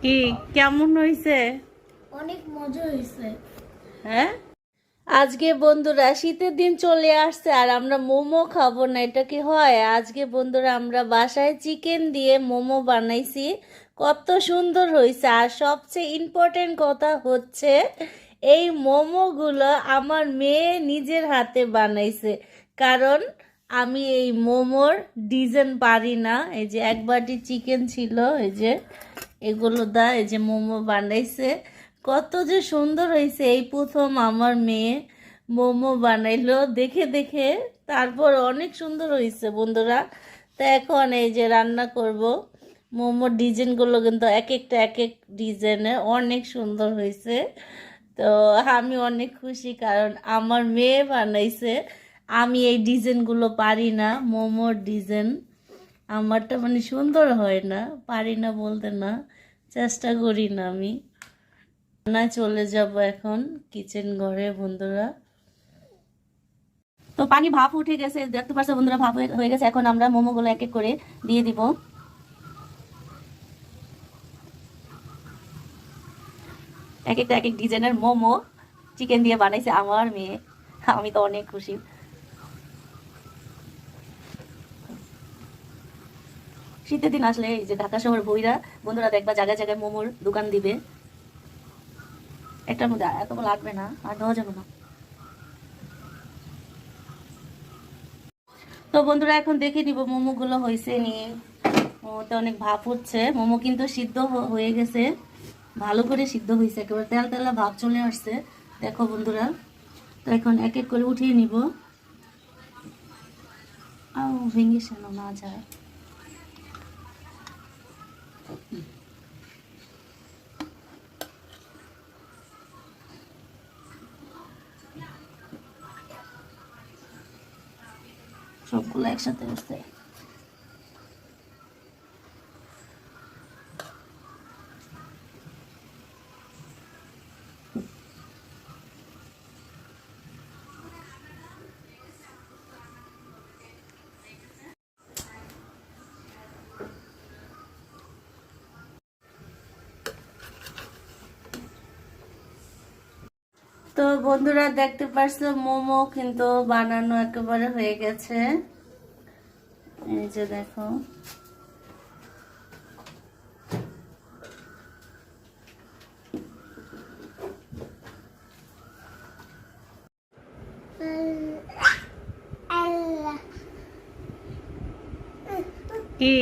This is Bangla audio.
কি কেমন হয়েছে? অনেক মজা হয়েছে। হ্যাঁ, আজকে বন্ধুরা শীতের দিন চলে আসছে আর আমরা মোমো খাবো না, এটা কি হয়? আজকে বন্ধুরা আমরা বাসায় চিকেন দিয়ে মোমো বানাইছি। কত সুন্দর হয়েছে। আর সবচেয়ে ইম্পর্টেন্ট কথা হচ্ছে এই মোমোগুলো আমার মেয়ে নিজের হাতে বানাইছে। কারণ আমি এই মোমোর ডিজাইন পারি না। এই যে এক বাটি চিকেন ছিল, এই যে এগুলো এই যে মোমো বানাইছে। কত যে সুন্দর হয়েছে, এই প্রথম আমার মেয়ে মোমো বানাইলো দেখে দেখে। তারপর অনেক সুন্দর হয়েছে বন্ধুরা। তা এখন এই যে রান্না করব। মোমোর ডিজাইনগুলো কিন্তু এক একটা এক এক ডিজাইনের অনেক সুন্দর হয়েছে। তো আমি অনেক খুশি, কারণ আমার মেয়ে বানাইছে। আমি এই ডিজাইনগুলো পারি না, মোমোর ডিজাইন আমারটা মানে সুন্দর হয় না, পারি না বলতে না, চেষ্টা করি না আমি। না, চলে যাব এখন কিচেন ঘরে বন্ধুরা। তো পানি ভাপ উঠে গেছে, দেখতে পাচ্ছ বন্ধুরা, ভাপ হয়ে গেছে। এখন আমরা মোমোগুলো এক এক করে দিয়ে দিব। এক একটা এক এক ডিজাইনের মোমো চিকেন দিয়ে বানাইছে আমার মেয়ে। আমি তো অনেক খুশি। শীতের দিন আসলে এই যে ঢাকা শহর বইরা বন্ধুরা দেখবা জায়গায় জায়গায় মোমোর দোকান দিবে। একটার মধ্যে এত লাগবে না, আর দেওয়া যাবে না। তো বন্ধুরা এখন দেখে নিব মোমোগুলো হয়েছে নিয়ে। মোমোতে অনেক ভাপ হচ্ছে, মোমো কিন্তু সিদ্ধ হয়ে গেছে, ভালো করে সিদ্ধ হয়েছে, একেবারে তেল তেলা ভাপ চলে আসছে। দেখো বন্ধুরা, তো এখন এক এক করে উঠিয়ে নিব। ভেঙে সেনো না যায়। সবগুলো একসাথে আসছে। তো বন্ধুরা দেখতে পাচ্ছ মোমো কিন্তু বানানো একেবারে হয়ে গেছে। এই যে দেখো, কি